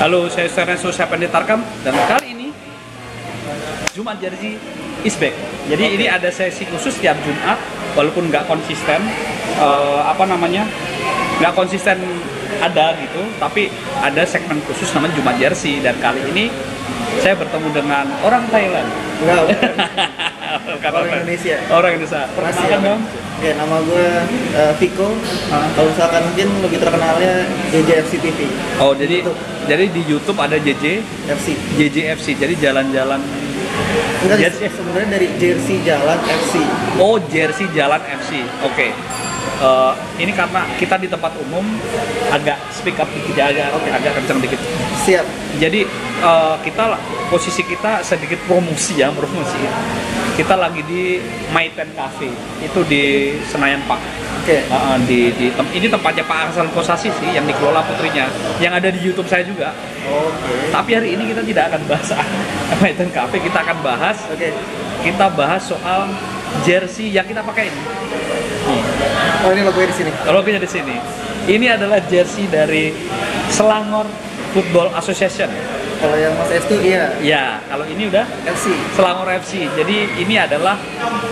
Halo, saya Serenso Syapandi Tarkam dan kali ini Jumat Jersey is back. Jadi ini ada sesi khusus tiap Jumat, walaupun nggak konsisten, nggak konsisten ada gitu, tapi ada segmen khusus namanya Jumat Jersey. Dan kali ini saya bertemu dengan orang Thailand. Orang Indonesia. Orang Indonesia. Perkenalkan dong. Ya, nama gue Viko. Kalau misalkan mungkin lebih terkenalnya JJFC TV. Oh, jadi di YouTube ada JJFC. Jadi jalan-jalan. Enggak, sebenarnya dari Jersey Jalan FC. Oh, Jersey Jalan FC. Oke. Ini karena kita di tempat umum, agak speak up dikit aja, agak kencang dikit. Siap. Jadi posisi kita sedikit promosi. Kita lagi di Maiten Cafe, itu di Senayan Park. Oke. Ini tempatnya Pak Arsal Kosasi sih, yang dikelola putrinya, yang ada di YouTube saya juga. Oke. Tapi hari ini kita tidak akan bahas Maiten Cafe, kita akan bahas. Kita bahas soal jersey yang kita pakai ini. Oh, ini logonya di sini. Logonya di sini. Ini adalah jersey dari Selangor Football Association. Kalau yang Mas Estu iya. Ya, kalau ini udah FC. Selangor FC. Jadi ini adalah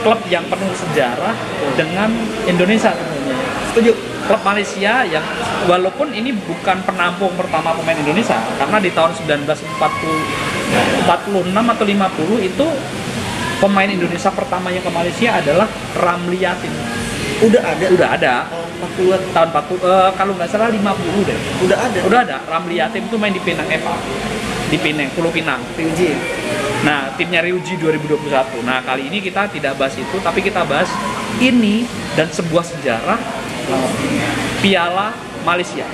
klub yang penuh sejarah dengan Indonesia tentunya. Setuju. Klub Malaysia yang walaupun ini bukan penampung pertama pemain Indonesia, karena di tahun 1946 atau 50 itu pemain Indonesia pertama yang ke Malaysia adalah Ramli Yatin. Udah ada. 40-an. Tahun 40, kalau nggak salah 50 deh. Udah ada. Ramli Yatim itu main di Penang FA. Di Penang, Pulau Pinang. Ryuji. Nah, timnya Ryuji 2021. Nah, kali ini kita tidak bahas itu, tapi kita bahas ini dan sebuah sejarah Piala Malaysia.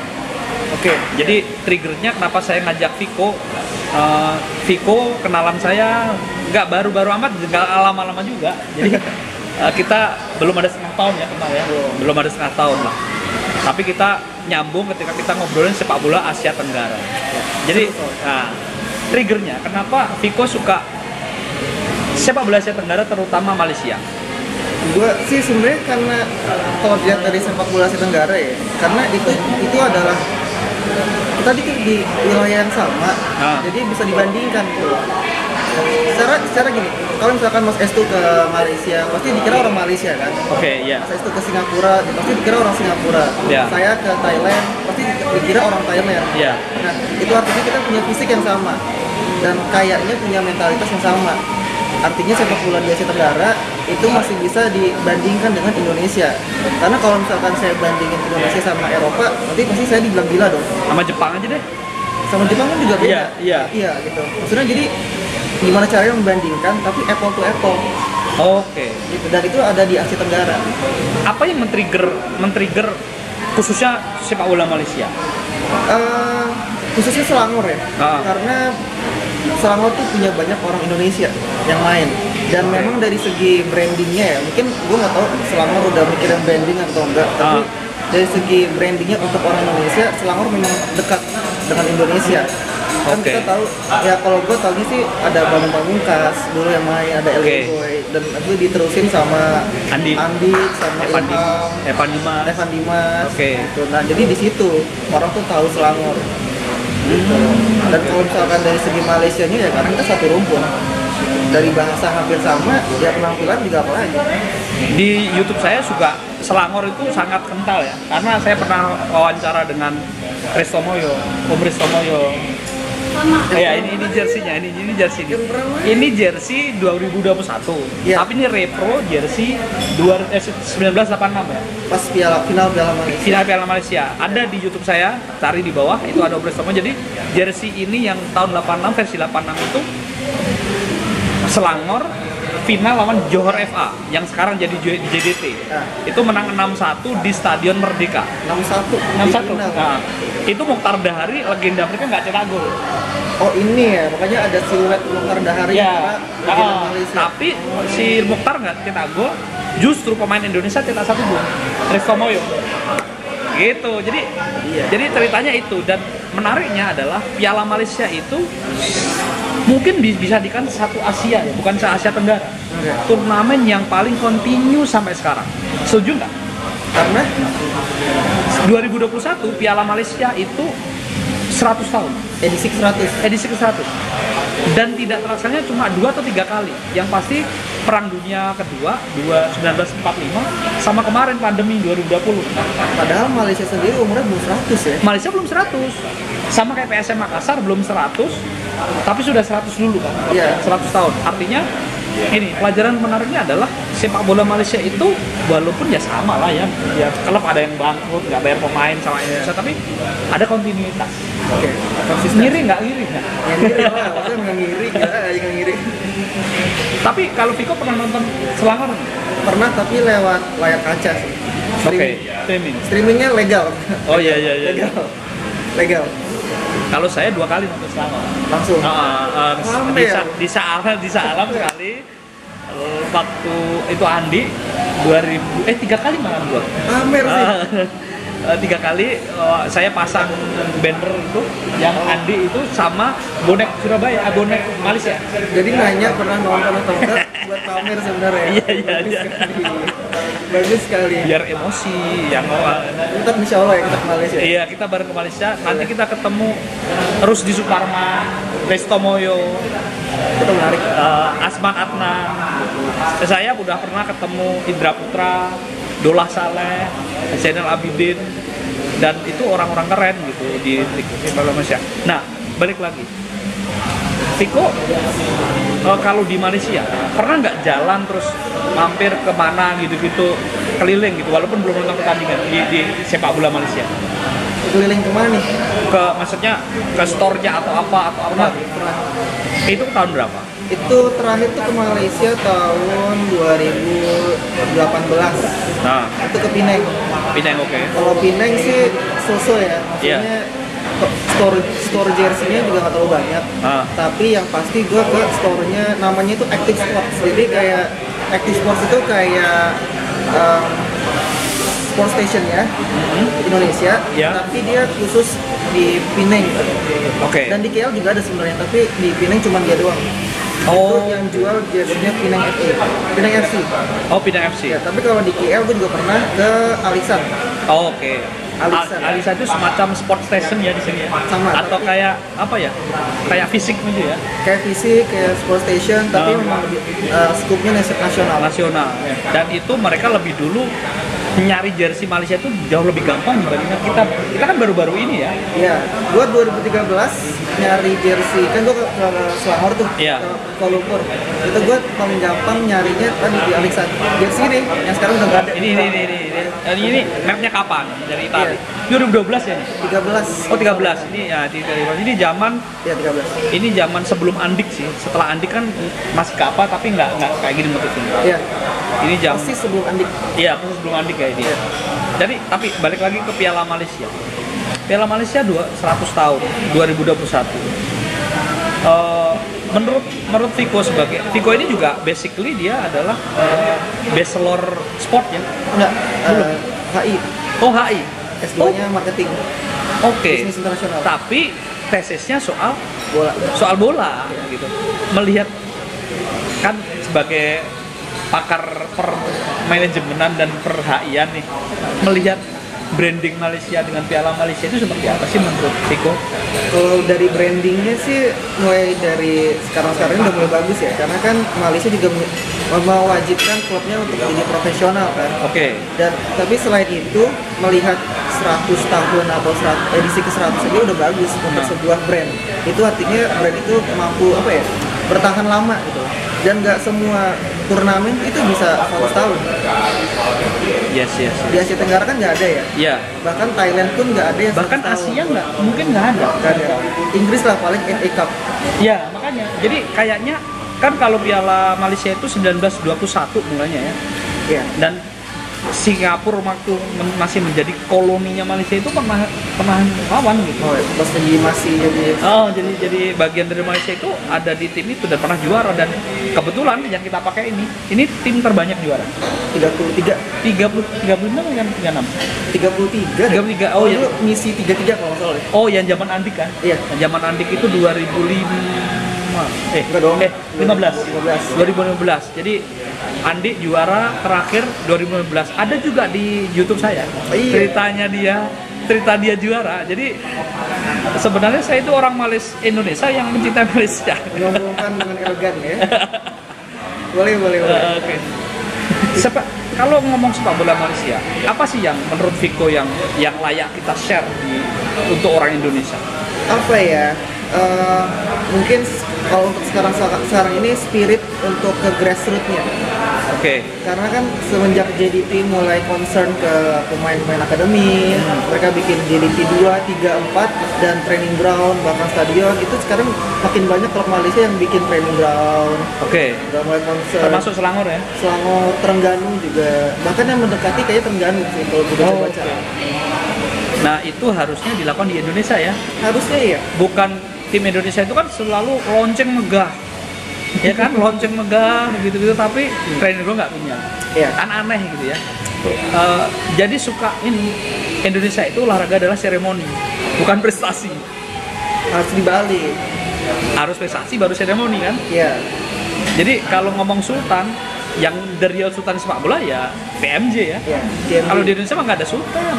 Oke, jadi triggernya kenapa saya ngajak Viko. Viko kenalan saya nggak baru-baru amat, nggak lama-lama juga. Jadi kita belum ada setengah tahun ya kenal ya, belum ada setengah tahun lah. Tapi kita nyambung ketika kita ngobrolin sepak bola Asia Tenggara. Jadi, triggernya kenapa Viko suka sepak bola Asia Tenggara, terutama Malaysia? Gue sih sebenarnya karena kalau dilihat dari sepak bola Asia Tenggara ya, karena itu adalah kita di wilayah yang sama, jadi bisa dibandingkan gitu. Secara gini, kalau misalkan Mas Estu ke Malaysia, pasti dikira orang Malaysia kan? Oke, iya. Mas Estu ke Singapura, pasti dikira orang Singapura. Yeah. Saya ke Thailand, pasti dikira orang Thailand. Yeah. Nah, itu artinya kita punya fisik yang sama dan kayaknya punya mentalitas yang sama. Artinya sepak bola di Asia Tenggara itu masih bisa dibandingkan dengan Indonesia. Karena kalau misalkan saya bandingin Indonesia sama Eropa, nanti pasti saya dibilang gila dong. Sama Jepang aja deh. Sama Jepang kan juga beda. Iya gitu. Maksudnya jadi gimana caranya membandingkan tapi apple to apple. Oke. Gitu. Dan itu ada di Asia Tenggara. Apa yang men-trigger khususnya sepak bola Malaysia? Khususnya Selangor ya. Karena Selangor tuh punya banyak orang Indonesia yang main. Dan memang dari segi brandingnya ya, mungkin gue nggak tahu Selangor udah mikirin branding atau enggak, tapi dari segi brandingnya untuk orang Indonesia, Selangor memang dekat dengan Indonesia. Kan kita tahu, ya kalau gue tahunya sih ada Bambang Pamungkas dulu yang main, ada El Boy, dan itu diterusin sama Andi sama Evan Dimas. Gitu. Nah, jadi di situ orang tuh tahu Selangor. Gitu. Dan kalau misalkan dari segi Malaysianya ya karena kita satu rumpun. Dari bahasa hampir sama, ya penampilan juga apa lagi. Di YouTube saya juga Selangor itu sangat kental ya, karena saya pernah wawancara dengan Risto Moyo, Om Risto Moyo. Ya, ini jersey-nya, ini jersey. Ini jersey 2021. Ya. Tapi ini repro jersey 1986 ya. Pas final Piala Malaysia. Final Piala Malaysia. Ada di YouTube saya, cari di bawah, itu ada Om Risto Moyo. Jadi jersey ini yang tahun 86 versi 86 itu Selangor final lawan Johor FA yang sekarang jadi JDT. Itu menang 6-1 di Stadion Merdeka. 6-1. Nah, itu Mokhtar Dahari, legenda mereka nggak cetak gol. Oh ini ya, makanya ada siluet Mokhtar Dahari ya. Tapi si Mokhtar nggak cetak gol, justru pemain Indonesia cetak 1 gol. Risto Moyo. Gitu. Jadi ceritanya itu, dan menariknya adalah Piala Malaysia itu mungkin bisa dikatakan satu Asia ya, bukan se-Asia Tenggara. Turnamen yang paling kontinu sampai sekarang. Setuju nggak? Karena 2021 Piala Malaysia itu 100 tahun. Edisi ke-100. Edisi ke-100. Dan tidak terlaksana cuma 2 atau 3 kali. Yang pasti Perang Dunia Kedua 1945 sama kemarin pandemi 2020. Padahal Malaysia sendiri umurnya belum 100 ya. Malaysia belum 100. Sama kayak PSM Makassar belum 100, tapi sudah 100 dulu kan. Iya. 100 tahun. Artinya ini pelajaran menariknya adalah sepak bola Malaysia itu walaupun ya sama lah ya klub ada yang bangkrut, nggak bayar pemain sama Indonesia, tapi ada kontinuitas. Oke. Ngiri nggak? Yang ngiri lah, maksudnya nggak ngiri, nggak ngiri. Tapi kalau Viko pernah nonton Selangor? Pernah, tapi lewat layar kaca sih. Oke, streaming. Streamingnya legal. Oh iya. Legal. Kalau saya 2 kali nonton Selangor. Langsung. Di Saalam sekali. Waktu itu Andi 3 kali malam gua. Pamer sih. 3 kali saya pasang banner itu yang Andi itu sama bonek Surabaya, bonek Malaysia. Jadi nanya pernah nonton atau enggak buat pamer sebenarnya. Iya. Bagus sekali. Biar emosi yang Ntar insya Allah ya kita ke Malaysia. Iya, kita bareng ke Malaysia. Nanti kita ketemu Rusdi Suparman, Resto Moyo, Itu menarik. Asman Adnan. Saya udah pernah ketemu Indra Putra, Dolah Saleh, Zainal Abidin, dan itu orang-orang keren gitu di Malaysia. Nah, balik lagi, Viko, kalau di Malaysia pernah nggak jalan terus mampir kemana gitu-gitu, keliling gitu, walaupun belum nonton pertandingan di sepak bola Malaysia? Keliling kemana nih? Maksudnya ke store-nya atau apa? Pernah. Itu tahun berapa? Itu terakhir tuh ke Malaysia tahun 2018. Nah, Itu ke Penang. Penang, oke. Kalau Penang sih so-so ya, maksudnya store jersey-nya juga nggak terlalu banyak. Tapi yang pasti gue ke store-nya namanya itu Active Sports. Jadi kayak Active Sports itu kayak sport station ya, Indonesia. Tapi dia khusus di Penang. Oke. Dan di KL juga ada sebenarnya, tapi di Penang cuma dia doang. Itu yang jual jersey-nya Penang FC. Penang FC. Oh, Penang FC. Ya, tapi kalau di KL gue juga pernah ke Alisan. Oh, oke. Alisan. Alisan itu semacam sport station ya di sini ya. Sama, atau tapi- kayak apa ya? Kayak fisik gitu ya. Kayak fisik, kayak sport station, tapi memang lebih skupnya nasional. Nasional. Dan itu mereka lebih dulu nyari jersey Malaysia itu jauh lebih gampang dibandingkan kita kan baru-baru ini ya. Iya, gua 2013 nyari jersey, kan gua ke Selangor tuh, Iya. ke Kuala Lumpur. Itu gua paling gampang nyarinya tadi di Alisan. Jersey nih, yang sekarang udah nggak ada. Ini mereknya kapan? Dari Itali. 2012 ya nih. 13. Oh, 13. Ini zaman Ya 13. ini zaman sebelum Andik sih. Setelah Andik kan masih Kappa tapi nggak kayak gini bentuknya. Iya. Ini jam. Pasti sebelum Andik. Iya, sebelum Andik kayak dia. Jadi, tapi balik lagi ke Piala Malaysia. Piala Malaysia 100 tahun, 2021. Menurut Viko Viko ini juga basically dia adalah bachelor sport ya. Enggak, HI. Oh, HI. S2-nya marketing. Oke. Bisnis internasional. Tapi tesisnya soal Bola. gitu. Melihat kan sebagai pakar per manajemenan dan per HI-an nih, melihat branding Malaysia dengan Piala Malaysia itu seperti apa sih menurut Viko? Kalau dari brandingnya sih mulai dari sekarang udah mulai bagus ya, karena kan Malaysia juga mewajibkan klubnya untuk menjadi profesional kan. Oke. Dan tapi selain itu melihat 100 tahun atau edisi ke-100 aja udah bagus untuk sebuah brand. Itu artinya brand itu mampu bertahan lama gitu. Dan nggak semua turnamen itu bisa 100 tahun. Yes. Di Asia Tenggara kan nggak ada ya. Iya. Bahkan Thailand pun nggak ada yang 100 Bahkan tahun. Asia mungkin nggak ada. Nggak ada. Inggris lah paling FA Cup. Ya, makanya. Jadi kayaknya kan kalau Piala Malaysia itu 1921 mulanya ya. Iya. Dan Singapura waktu masih menjadi koloninya Malaysia itu pernah lawan gitu. Oh, pas lagi masih Jadi bagian dari Malaysia itu ada di tim itu dan pernah juara, dan kebetulan yang kita pakai ini tim terbanyak juara. 33. 36 kan 36. 33. 33. Oh ya. Dulu misi 33 kalau nggak salah. Oh, yang zaman Andik kan? Iya. Yang zaman Andik itu 2005. Enggak dong. 2015. Jadi Andi juara terakhir 2015. Ada juga di YouTube saya. Iya. Ceritanya dia cerita dia juara. Jadi sebenarnya saya itu orang Indonesia yang mencintai Malaysia. Ngomongkan dengan elegan ya. Boleh. Oke. Kalau ngomong sepak bola Malaysia, apa sih yang menurut Viko yang layak kita share untuk orang Indonesia? Apa ya? Mungkin kalau untuk sekarang ini spirit untuk ke grassroots-nya. Oke. Karena kan semenjak JDT mulai concern ke pemain-pemain akademi, mereka bikin JDT 2, 3, 4 dan training ground, bahkan stadion, itu sekarang makin banyak klub Malaysia yang bikin training ground. Oke. Udah mulai concern. Termasuk Selangor ya? Selangor, Terengganu juga. Bahkan yang mendekati kayak Terengganu sih kalau udah baca. Nah, itu harusnya dilakukan di Indonesia ya? Harusnya iya. Bukan tim Indonesia itu kan selalu lonceng megah. Ya kan, lonceng megah gitu-gitu, tapi trainer gue nggak punya. Iya. Kan aneh gitu ya. Jadi suka ini, Indonesia itu olahraga adalah seremoni, bukan prestasi. Harus dibalik. Harus prestasi baru seremoni kan? Iya. Jadi kalau ngomong Sultan, yang the real Sultan sepak bola ya PMJ ya. Iya. Kalau di Indonesia mah nggak ada Sultan,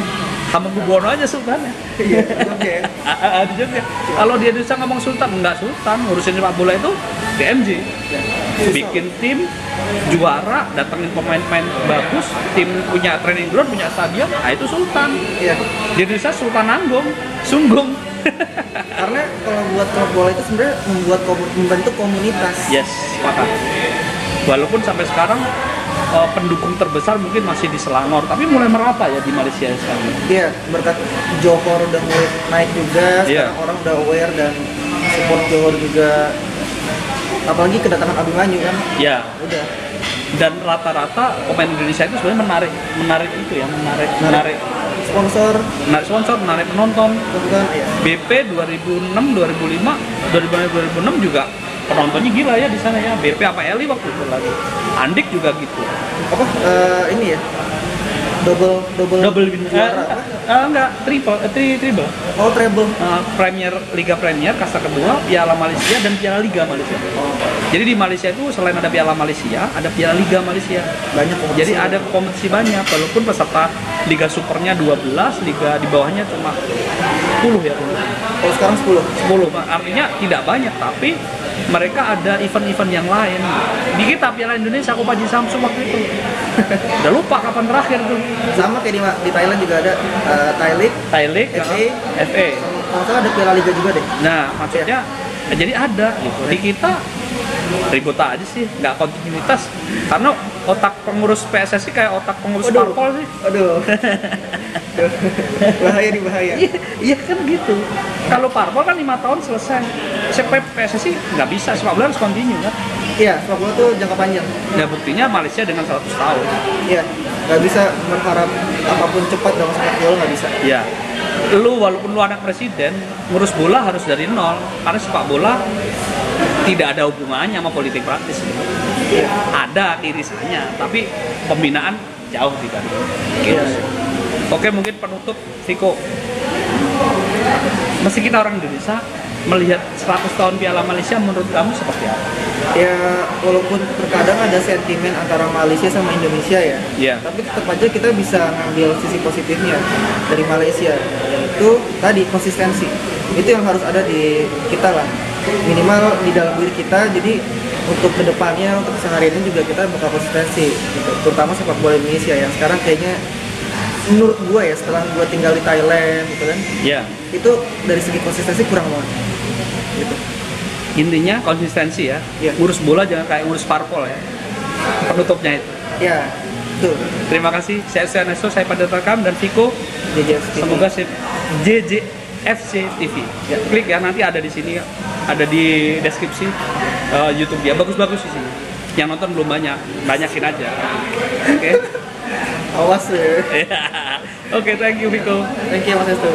Hamengkubuwono aja Sultannya. Iya. Oke. Di Jogja. Kalau di Indonesia ngomong Sultan, enggak Sultan, ngurusin sepak bola itu PMJ. Bikin tim juara, datengin pemain-pemain bagus, tim punya training ground, punya stadion, nah itu Sultan. Iya. Di Indonesia Sultan Nanggung, Sunggung. Karena kalau buat klub bola itu sebenarnya membentuk komunitas. Yes, sepakat. Walaupun sampai sekarang pendukung terbesar mungkin masih di Selangor, tapi mulai merata ya di Malaysia sekarang. Iya, berkat Johor udah mulai naik juga, Iya. sekarang orang udah aware dan support Johor juga. Apalagi kedatangan Abimanyu kan. Ya. Udah. Dan rata-rata pemain Indonesia itu sebenarnya menarik itu ya, menarik Sponsor, menarik penonton. bukan ya. BP 2006, 2005, 2006 juga penontonnya gila ya di sana ya. BP apa Eli waktu itu lagi. Andik juga gitu. Apa? Ini ya. Double win. juara apa? Enggak, triple. Oh, treble. Liga Premier kasta kedua, Piala Malaysia dan Piala Liga Malaysia. Jadi di Malaysia itu selain ada Piala Malaysia, ada Piala Liga Malaysia. Banyak kompetisi. Jadi ada kompetisi banyak, walaupun peserta Liga Supernya 12, Liga di bawahnya cuma 10 ya. Kalau sekarang 10. 10, artinya tidak banyak, tapi mereka ada event-event yang lain. Di kita Piala Indonesia Copa Haji Samsung waktu itu. Udah lupa kapan terakhir tuh. Sama kayak di Thailand juga ada Thai League, FA. Kalau salah ada Piala Liga juga deh. Nah, maksudnya jadi ada gitu. Di kita ribut aja sih, nggak kontinuitas. Karena otak pengurus PSSI kayak otak pengurus parpol sih. Aduh. bahaya. Iya kan gitu. Kalau parpol kan 5 tahun selesai. PSSI nggak bisa, sepak bola harus continue kan. Iya, sepak bola tuh jangka panjang. Nah buktinya Malaysia dengan 100 tahun. Iya, nggak bisa berharap apapun cepat dalam sepak bola, nggak bisa. Iya. Walaupun lu anak presiden, ngurus bola harus dari nol. Karena sepak bola tidak ada hubungannya sama politik praktis. Iya. Ada irisannya, tapi pembinaan jauh dibanding. Gitu. Iya. Oke, mungkin penutup Viko. Meski kita orang Indonesia, melihat 100 tahun Piala Malaysia menurut kamu seperti apa? Ya, walaupun terkadang ada sentimen antara Malaysia sama Indonesia ya. Iya. Tapi tetap aja kita bisa ngambil sisi positifnya dari Malaysia, yaitu tadi konsistensi. Itu yang harus ada di kita lah. Minimal di dalam diri kita. Jadi untuk kedepannya, untuk sehari ini juga kita bakal konsistensi gitu. Terutama sepak bola Indonesia yang sekarang kayaknya menurut gue ya, setelah gue tinggal di Thailand gitu kan, Iya. itu dari segi konsistensi kurang banget gitu. Intinya konsistensi ya. Iya. Ngurus bola jangan kayak ngurus parpol ya. Penutupnya itu. Ya, tuh. Terima kasih. Saya Nesto, saya Pada Rekam dan Viko. JJFC. Semoga JJFC TV. Ya, klik ya, nanti ada di sini, ada di deskripsi YouTube dia. Bagus-bagus di sini. Yang nonton belum banyakin aja. Oke. Awas ya. Oke, thank you Viko. Thank you Mas Estu.